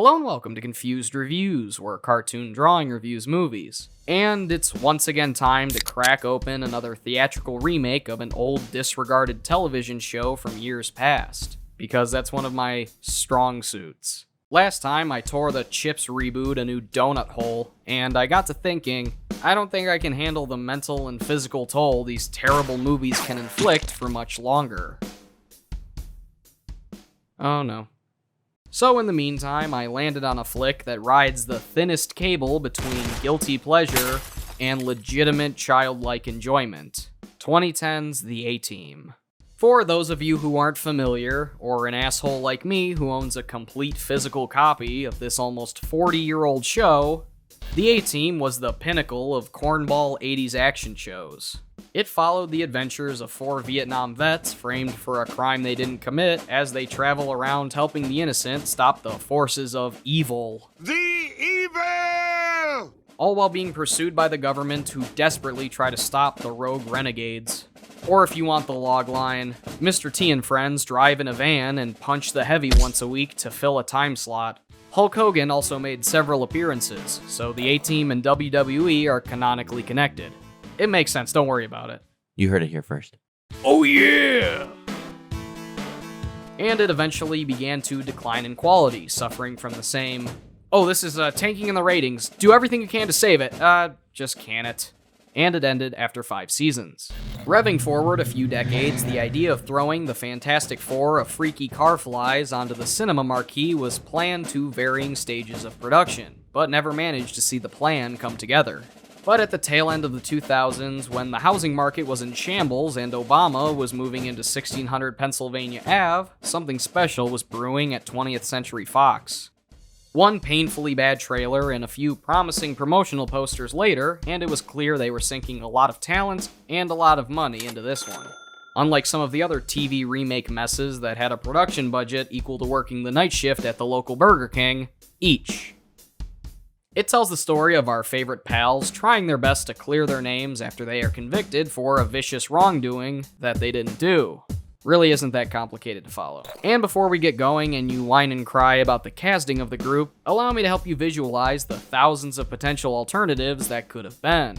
Hello and welcome to Confused Reviews, where Cartoon Drawing reviews movies. And it's once again time to crack open another theatrical remake of an old disregarded television show from years past, because that's one of my strong suits. Last time I tore the Chips reboot a new donut hole, and I got to thinking, I don't think I can handle the mental and physical toll these terrible movies can inflict for much longer. Oh no. So in the meantime, I landed on a flick that rides the thinnest cable between guilty pleasure and legitimate childlike enjoyment. 2010's The ATeam. For those of you who aren't familiar, or an asshole like me who owns a complete physical copy of this almost 40-year-old show, The ATeam was the pinnacle of cornball 80s action shows. It followed the adventures of 4 Vietnam vets framed for a crime they didn't commit as they travel around helping the innocent stop the forces of evil. The evil! All while being pursued by the government who desperately try to stop the rogue renegades. Or if you want the logline, Mr. T and friends drive in a van and punch the heavy once a week to fill a time slot. Hulk Hogan also made several appearances, so the ATeam and WWE are canonically connected. It makes sense, don't worry about it. You heard it here first. Oh yeah! And it eventually began to decline in quality, suffering from the same, oh, this is tanking in the ratings, do everything you can to save it, just can it. And it ended after 5 seasons. Revving forward a few decades, the idea of throwing the Fantastic Four of freaky car flies onto the cinema marquee was planned to varying stages of production, but never managed to see the plan come together. But at the tail end of the 2000s, when the housing market was in shambles and Obama was moving into 1600 Pennsylvania Ave, something special was brewing at 20th Century Fox. One painfully bad trailer and a few promising promotional posters later, and it was clear they were sinking a lot of talent and a lot of money into this one. Unlike some of the other TV remake messes that had a production budget equal to working the night shift at the local Burger King, each. It tells the story of our favorite pals trying their best to clear their names after they are convicted for a vicious wrongdoing that they didn't do. Really isn't that complicated to follow. And before we get going and you whine and cry about the casting of the group, allow me to help you visualize the thousands of potential alternatives that could have been.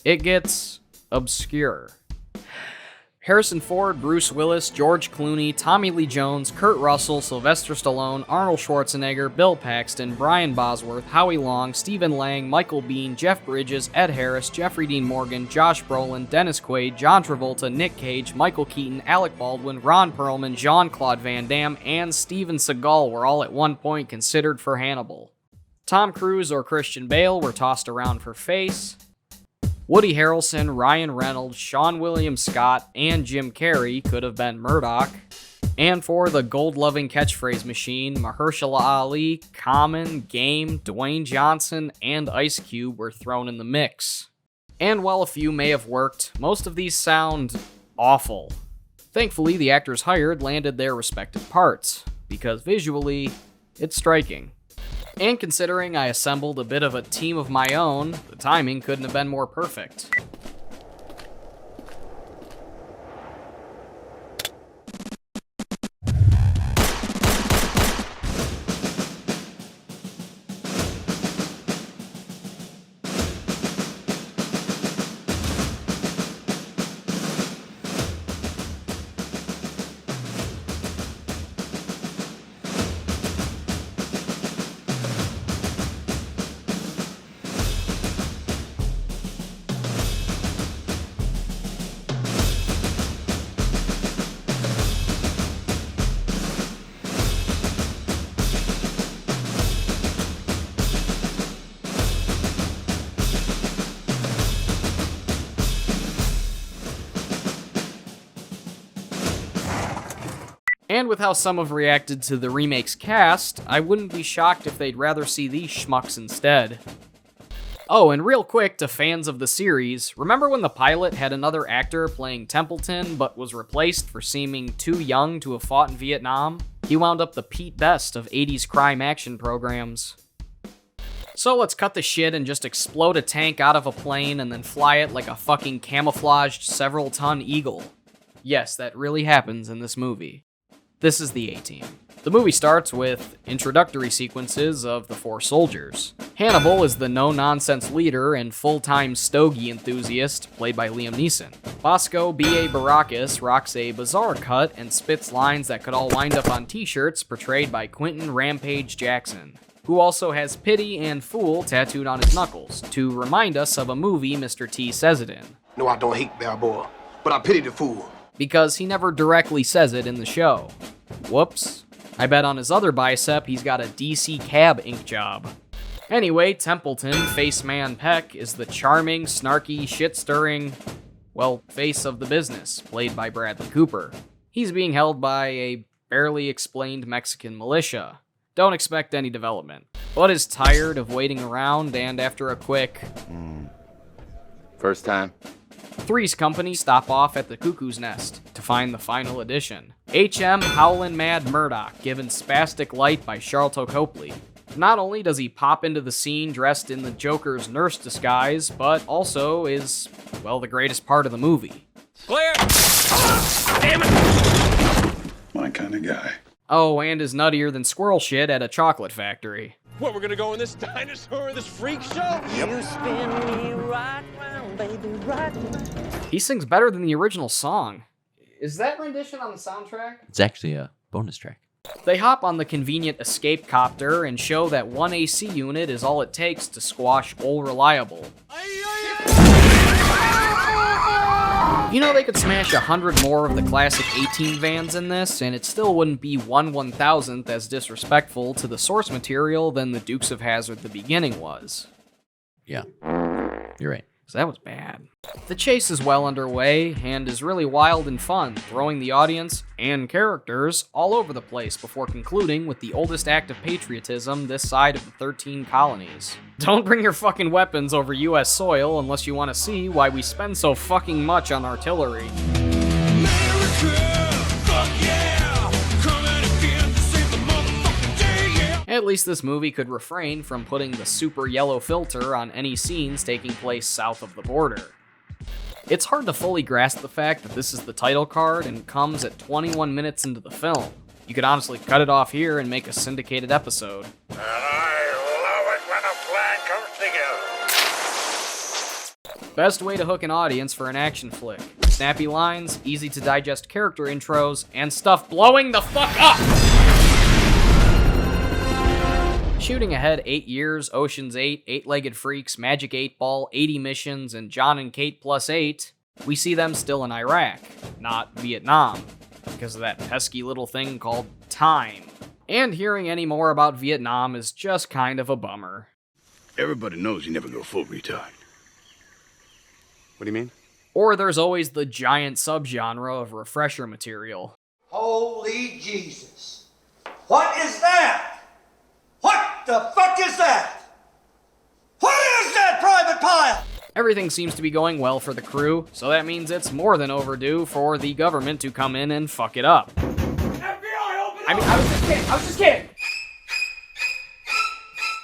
It gets obscure. Harrison Ford, Bruce Willis, George Clooney, Tommy Lee Jones, Kurt Russell, Sylvester Stallone, Arnold Schwarzenegger, Bill Paxton, Brian Bosworth, Howie Long, Stephen Lang, Michael Biehn, Jeff Bridges, Ed Harris, Jeffrey Dean Morgan, Josh Brolin, Dennis Quaid, John Travolta, Nick Cage, Michael Keaton, Alec Baldwin, Ron Perlman, Jean-Claude Van Damme, and Steven Seagal were all at one point considered for Hannibal. Tom Cruise or Christian Bale were tossed around for Face. Woody Harrelson, Ryan Reynolds, Sean William Scott, and Jim Carrey could have been Murdoch. And for the gold-loving catchphrase machine, Mahershala Ali, Common, Game, Dwayne Johnson, and Ice Cube were thrown in the mix. And while a few may have worked, most of these sound awful. Thankfully, the actors hired landed their respective parts, because visually, it's striking. And considering I assembled a bit of a team of my own, the timing couldn't have been more perfect. And with how some have reacted to the remake's cast, I wouldn't be shocked if they'd rather see these schmucks instead. Oh, and real quick to fans of the series, remember when the pilot had another actor playing Templeton but was replaced for seeming too young to have fought in Vietnam? He wound up the Pete Best of 80s crime action programs. So let's cut the shit and just explode a tank out of a plane and then fly it like a fucking camouflaged several-ton eagle. Yes, that really happens in this movie. This is the ATeam. The movie starts with introductory sequences of the four soldiers. Hannibal is the no-nonsense leader and full-time stogie enthusiast, played by Liam Neeson. Bosco B.A. Baracus rocks a bizarre cut and spits lines that could all wind up on t-shirts, portrayed by Quinton Rampage Jackson, who also has pity and fool tattooed on his knuckles, to remind us of a movie Mr. T says it in. No, I don't hate Balboa, but I pity the fool. Because he never directly says it in the show. Whoops. I bet on his other bicep he's got a DC cab ink job. Anyway, Templeton, Faceman Peck, is the charming, snarky, shit-stirring, well, face of the business, played by Bradley Cooper. He's being held by a barely explained Mexican militia. Don't expect any development. But is tired of waiting around, and after a quick... First time? Three's Company stop off at the Cuckoo's Nest to find the final edition. H.M. Howlin' Mad Murdoch, given spastic light by Sharlto Copley. Not only does he pop into the scene dressed in the Joker's nurse disguise, but also is, well, the greatest part of the movie. Clear! Damn it! My kind of guy. Oh, and is nuttier than squirrel shit at a chocolate factory. What, we're gonna go in this dinosaur, this freak show? You spin me right round, baby, right round. He sings better than the original song. Is that rendition on the soundtrack? It's actually a bonus track. They hop on the convenient escape copter and show that one AC unit is all it takes to squash Ol' Reliable. You know, they could smash 100 more of the classic ATeam vans in this, and it still wouldn't be 1/1000th as disrespectful to the source material than the Dukes of Hazzard The Beginning was. Yeah, you're right. So that was bad. The chase is well underway, and is really wild and fun, throwing the audience, and characters, all over the place before concluding with the oldest act of patriotism this side of the 13 colonies. Don't bring your fucking weapons over US soil unless you want to see why we spend so fucking much on artillery. At least this movie could refrain from putting the super yellow filter on any scenes taking place south of the border. It's hard to fully grasp the fact that this is the title card and comes at 21 minutes into the film. You could honestly cut it off here and make a syndicated episode. And I love it when a plan comes together. Best way to hook an audience for an action flick. Snappy lines, easy to digest character intros, and stuff blowing the fuck up! Shooting ahead 8 years, Ocean's 8, Eight-Legged Freaks, Magic 8 Ball, 80 Missions, and John and Kate plus 8, we see them still in Iraq, not Vietnam, because of that pesky little thing called time. And hearing any more about Vietnam is just kind of a bummer. Everybody knows you never go full retard. What do you mean? Or there's always the giant subgenre of refresher material. Holy Jesus. What is that? What the fuck is that? What is that, Private Pile? Everything seems to be going well for the crew, so that means it's more than overdue for the government to come in and fuck it up. FBI, open up! I was just kidding!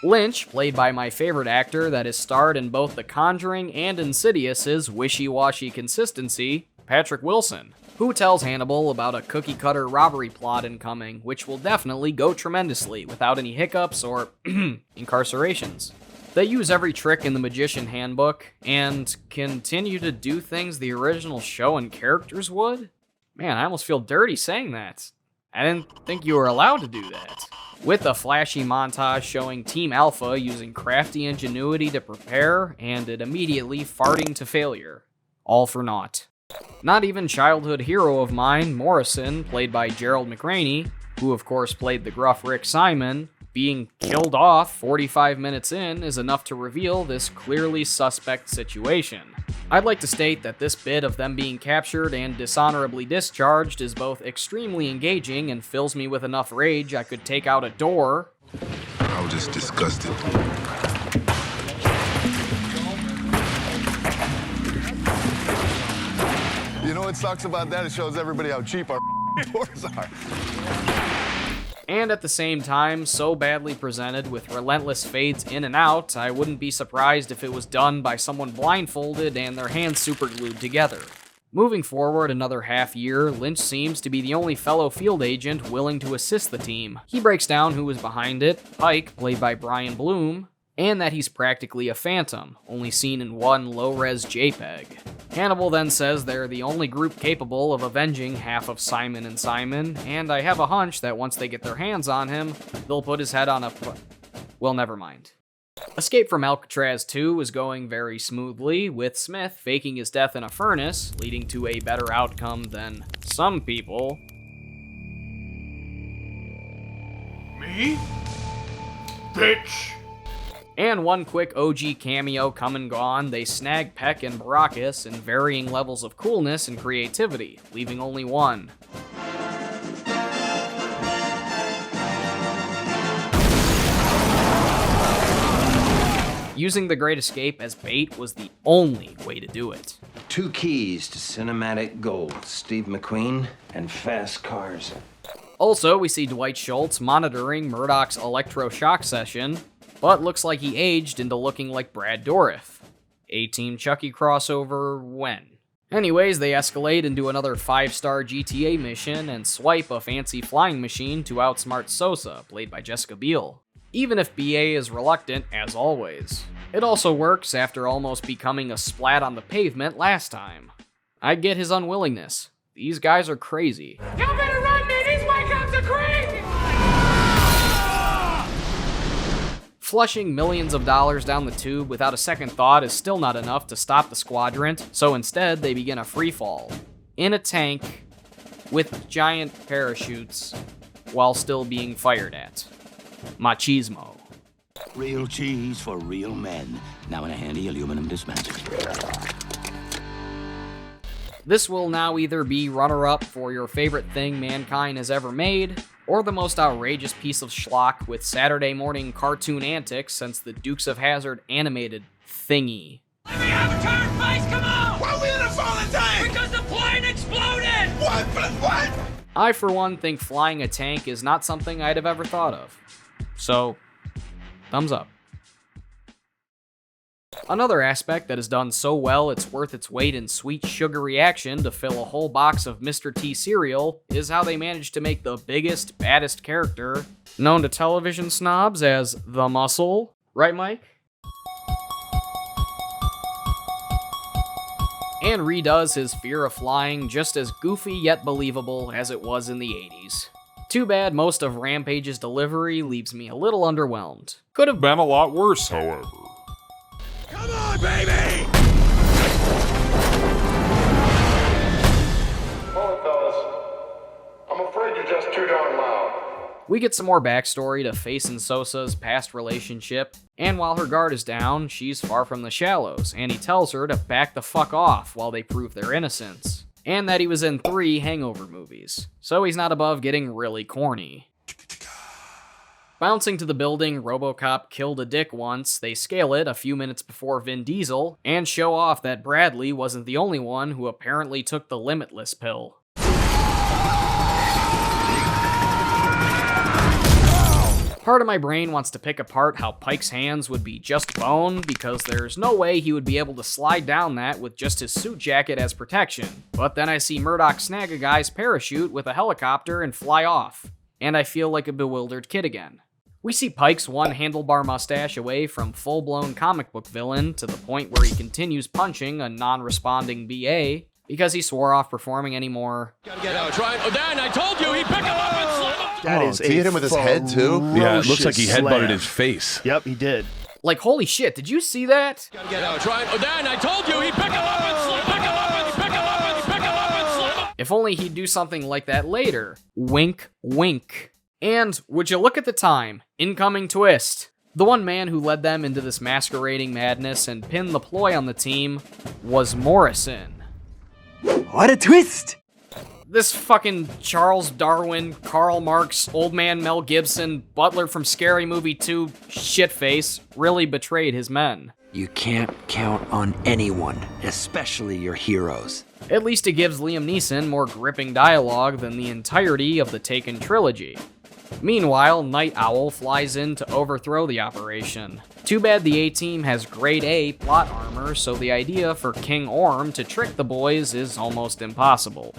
Lynch, played by my favorite actor that has starred in both The Conjuring and Insidious's wishy-washy consistency, Patrick Wilson, who tells Hannibal about a cookie-cutter robbery plot incoming, which will definitely go tremendously without any hiccups or incarcerations. They use every trick in the Magician Handbook, and continue to do things the original show and characters would? Man, I almost feel dirty saying that. I didn't think you were allowed to do that. With a flashy montage showing Team Alpha using crafty ingenuity to prepare, and it immediately farting to failure. All for naught. Not even childhood hero of mine, Morrison, played by Gerald McRaney, who of course played the gruff Rick Simon, being killed off 45 minutes in is enough to reveal this clearly suspect situation. I'd like to state that this bit of them being captured and dishonorably discharged is both extremely engaging and fills me with enough rage I could take out a door. I was just disgusted. You know what sucks about that? It shows everybody how cheap our doors are. And at the same time, so badly presented with relentless fades in and out, I wouldn't be surprised if it was done by someone blindfolded and their hands superglued together. Moving forward another half year, Lynch seems to be the only fellow field agent willing to assist the team. He breaks down who was behind it, Pike, played by Brian Bloom, and that he's practically a phantom, only seen in one low-res JPEG. Hannibal then says they're the only group capable of avenging half of Simon and Simon, and I have a hunch that once they get their hands on him, they'll put his head on a... well, never mind. Escape from Alcatraz 2 is going very smoothly, with Smith faking his death in a furnace, leading to a better outcome than some people. Me? Bitch! And one quick OG cameo come and gone, they snag Peck and Baracus in varying levels of coolness and creativity, leaving only one. Using the Great Escape as bait was the only way to do it. 2 keys to cinematic gold, Steve McQueen and fast cars. Also, we see Dwight Schultz monitoring Murdoch's electroshock session, but looks like he aged into looking like Brad Dourif. ATeam Chucky crossover when? Anyways, they escalate into another 5-star GTA mission and swipe a fancy flying machine to outsmart Sosa, played by Jessica Biel. Even if BA is reluctant, as always. It also works after almost becoming a splat on the pavement last time. I get his unwillingness. These guys are crazy. You better run, man! These white cops are crazy! Flushing millions of dollars down the tube without a second thought is still not enough to stop the squadrant, so instead they begin a freefall. In a tank, with giant parachutes, while still being fired at. Machismo. Real cheese for real men. Now in a handy aluminum dispenser. This will now either be runner-up for your favorite thing mankind has ever made, or the most outrageous piece of schlock with Saturday morning cartoon antics since the Dukes of Hazzard animated thingy. Let me have a turn, face, come on! Why are we in a falling tank? Because the plane exploded! What? I, for one, think flying a tank is not something I'd have ever thought of. So, thumbs up. Another aspect that is done so well it's worth its weight in sweet sugary action to fill a whole box of Mr. T cereal is how they managed to make the biggest, baddest character, known to television snobs as the Muscle. Right, Mike? And redoes his fear of flying just as goofy yet believable as it was in the 80s. Too bad most of Rampage's delivery leaves me a little underwhelmed. Could have been a lot worse, however. Come on, baby! Hold it, fellas. I'm afraid you're just too darn loud. We get some more backstory to Face and Sosa's past relationship, and while her guard is down, she's far from the shallows, and he tells her to back the fuck off while they prove their innocence. And that he was in 3 Hangover movies, so he's not above getting really corny. Bouncing to the building RoboCop killed a dick once, they scale it a few minutes before Vin Diesel, and show off that Bradley wasn't the only one who apparently took the Limitless pill. Part of my brain wants to pick apart how Pike's hands would be just bone, because there's no way he would be able to slide down that with just his suit jacket as protection. But then I see Murdoch snag a guy's parachute with a helicopter and fly off, and I feel like a bewildered kid again. We see Pike's one handlebar mustache away from full-blown comic book villain to the point where he continues punching a non-responding BA because he swore off performing anymore. Gotta get out, try. Oh, Dan, I told you, he picked him up and slammed him. Did he hit him with his head too? Yeah, it looks like he headbutted his face. Yep, he did. Like, holy shit, did you see that? Gotta get out, try. Oh, Dan, I told you, he picked him up and slammed him. Pick him up and pick him up and pick him up and slam him. If only he'd do something like that later. Wink, wink. And, would you look at the time, incoming twist. The one man who led them into this masquerading madness and pinned the ploy on the team was Morrison. What a twist! This fucking Charles Darwin, Karl Marx, old man Mel Gibson, butler from Scary Movie 2, shitface, really betrayed his men. You can't count on anyone, especially your heroes. At least it gives Liam Neeson more gripping dialogue than the entirety of the Taken trilogy. Meanwhile, Night Owl flies in to overthrow the operation. Too bad the A-Team has grade A plot armor, so the idea for King Orm to trick the boys is almost impossible.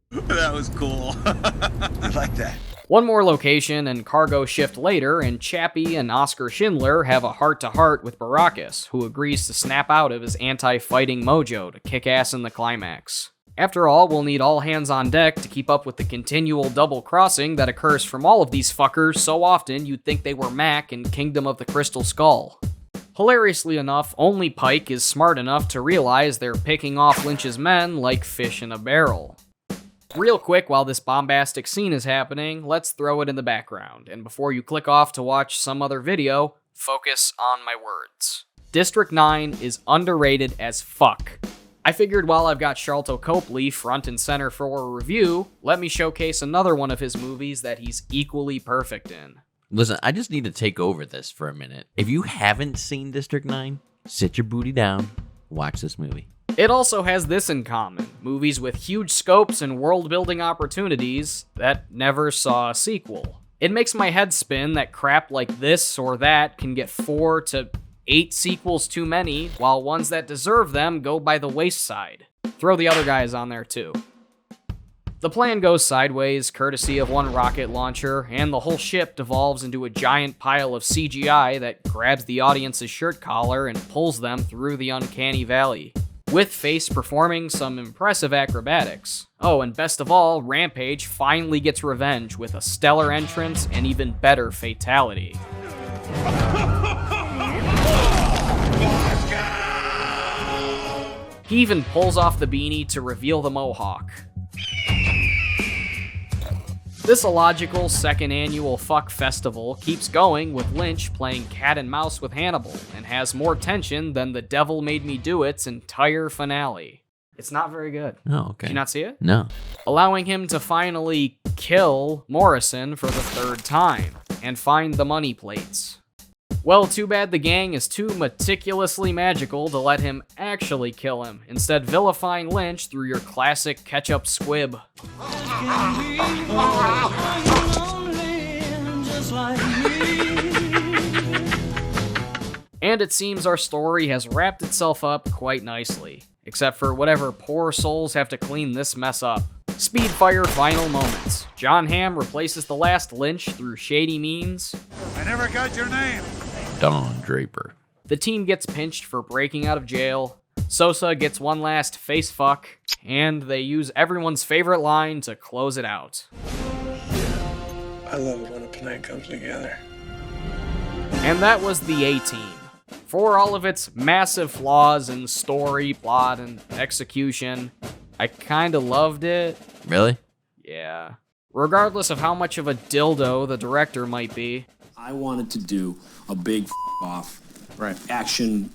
That was cool. I like that. One more location and cargo shift later, and Chappie and Oscar Schindler have a heart-to-heart with Baracus, who agrees to snap out of his anti-fighting mojo to kick ass in the climax. After all, we'll need all hands on deck to keep up with the continual double-crossing that occurs from all of these fuckers so often you'd think they were Mac in Kingdom of the Crystal Skull. Hilariously enough, only Pike is smart enough to realize they're picking off Lynch's men like fish in a barrel. Real quick, while this bombastic scene is happening, let's throw it in the background, and before you click off to watch some other video, focus on my words. District 9 is underrated as fuck. I figured while I've got Sharlto Copley front and center for a review, let me showcase another one of his movies that he's equally perfect in. Listen, I just need to take over this for a minute. If you haven't seen District 9, sit your booty down, watch this movie. It also has this in common, movies with huge scopes and world-building opportunities that never saw a sequel. It makes my head spin that crap like this or that can get 4 to 8 sequels too many, while ones that deserve them go by the wayside. Throw the other guys on there too. The plan goes sideways, courtesy of one rocket launcher, and the whole ship devolves into a giant pile of CGI that grabs the audience's shirt collar and pulls them through the uncanny valley, with Face performing some impressive acrobatics. Oh, and best of all, Rampage finally gets revenge with a stellar entrance and even better fatality. He even pulls off the beanie to reveal the mohawk. This illogical second annual fuck festival keeps going with Lynch playing cat and mouse with Hannibal and has more tension than The Devil Made Me Do It's entire finale. It's not very good. Oh, okay. Did you not see it? No. Allowing him to finally kill Morrison for the 3rd time and find the money plates. Well, too bad the gang is too meticulously magical to let him actually kill him, instead vilifying Lynch through your classic ketchup squib. And it seems our story has wrapped itself up quite nicely, except for whatever poor souls have to clean this mess up. Speedfire final moments. John Hamm replaces the last Lynch through shady means. I never got your name. Don Draper. The team gets pinched for breaking out of jail. Sosa gets one last face fuck, and they use everyone's favorite line to close it out. I love it when a plan comes together. And that was the A-Team. For all of its massive flaws in story, plot, and execution, I kinda loved it. Really? Yeah. Regardless of how much of a dildo the director might be. I wanted to do a big off, right? Action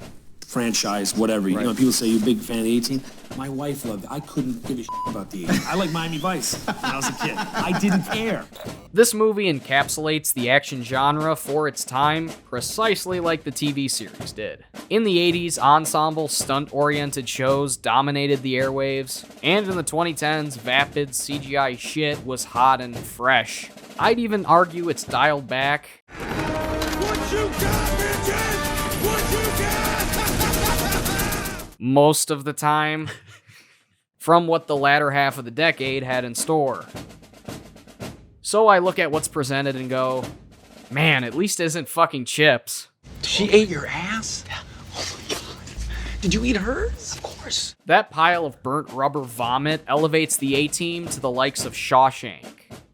franchise, whatever. You know, people say you're a big fan of the A-Team. My wife loved it. I couldn't give a about the A-Team. I like Miami Vice when I was a kid. I didn't care. This movie encapsulates the action genre for its time, precisely like the TV series did. In the 80s, ensemble, stunt-oriented shows dominated the airwaves, and in the 2010s, vapid CGI shit was hot and fresh. I'd even argue it's dialed back. What you got, bitches? What you got? Most of the time, from what the latter half of the decade had in store. So I look at what's presented and go, man, at least it isn't fucking chips. She ate your ass? Oh my god. Did you eat hers? Of course. That pile of burnt rubber vomit elevates the A-Team to the likes of Shawshank.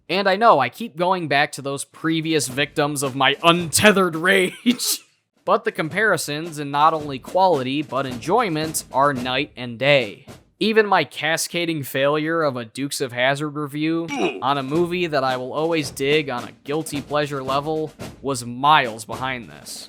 And I know I keep going back to those previous victims of my untethered rage. But the comparisons in not only quality but enjoyment are night and day. Even my cascading failure of a Dukes of Hazzard review on a movie that I will always dig on a guilty pleasure level was miles behind this.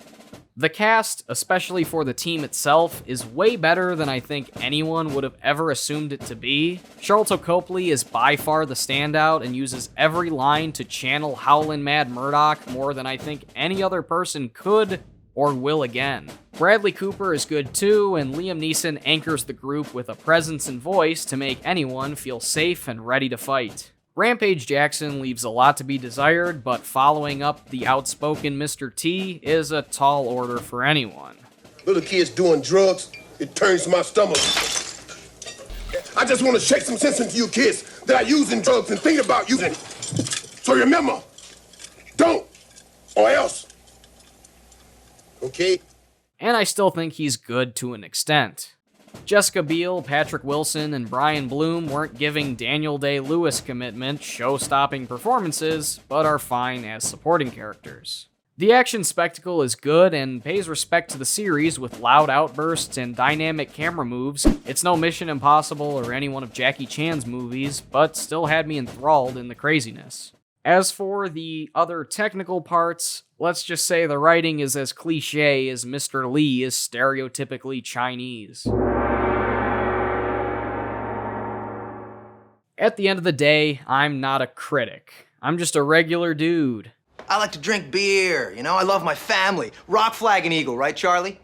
The cast, especially for the team itself, is way better than I think anyone would have ever assumed it to be. Sharlto Copley is by far the standout and uses every line to channel Howlin' Mad Murdoch more than I think any other person could or will again. Bradley Cooper is good too, and Liam Neeson anchors the group with a presence and voice to make anyone feel safe and ready to fight. Rampage Jackson leaves a lot to be desired, but following up the outspoken Mr. T is a tall order for anyone. Little kids doing drugs, it turns my stomach. I just want to shake some sense into you kids that are using drugs and thinking about using. So remember, don't, or else. Okay? And I still think he's good to an extent. Jessica Biel, Patrick Wilson, and Brian Bloom weren't giving Daniel Day-Lewis commitment, show-stopping performances, but are fine as supporting characters. The action spectacle is good and pays respect to the series with loud outbursts and dynamic camera moves. It's no Mission Impossible or any one of Jackie Chan's movies, but still had me enthralled in the craziness. As for the other technical parts, let's just say the writing is as cliche as Mr. Lee is stereotypically Chinese. At the end of the day, I'm not a critic. I'm just a regular dude. I like to drink beer, you know? I love my family. Rock, flag, and eagle, right, Charlie?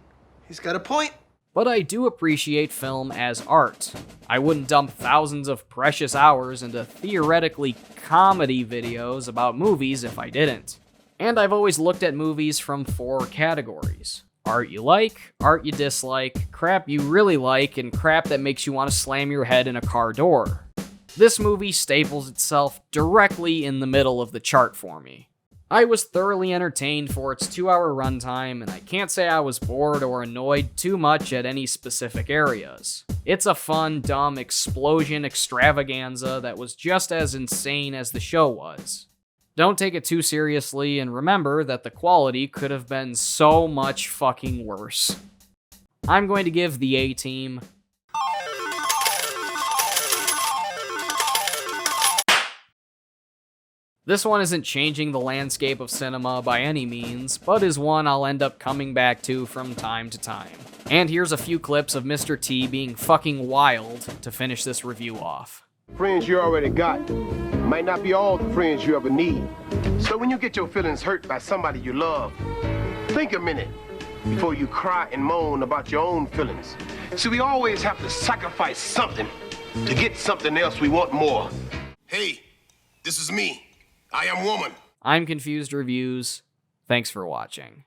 He's got a point. But I do appreciate film as art. I wouldn't dump thousands of precious hours into theoretically comedy videos about movies if I didn't. And I've always looked at movies from 4 categories. Art you like, art you dislike, crap you really like, and crap that makes you want to slam your head in a car door. This movie staples itself directly in the middle of the chart for me. I was thoroughly entertained for its 2-hour runtime, and I can't say I was bored or annoyed too much at any specific areas. It's a fun, dumb explosion extravaganza that was just as insane as the show was. Don't take it too seriously, and remember that the quality could have been so much fucking worse. I'm going to give the A-Team This one isn't changing the landscape of cinema by any means, but is one I'll end up coming back to from time to time. And here's a few clips of Mr. T being fucking wild to finish this review off. Friends you already got might not be all the friends you ever need. So when you get your feelings hurt by somebody you love, think a minute before you cry and moan about your own feelings. See, we always have to sacrifice something to get something else we want more. Hey, this is me. I am woman. I'm Confused Reviews. Thanks for watching.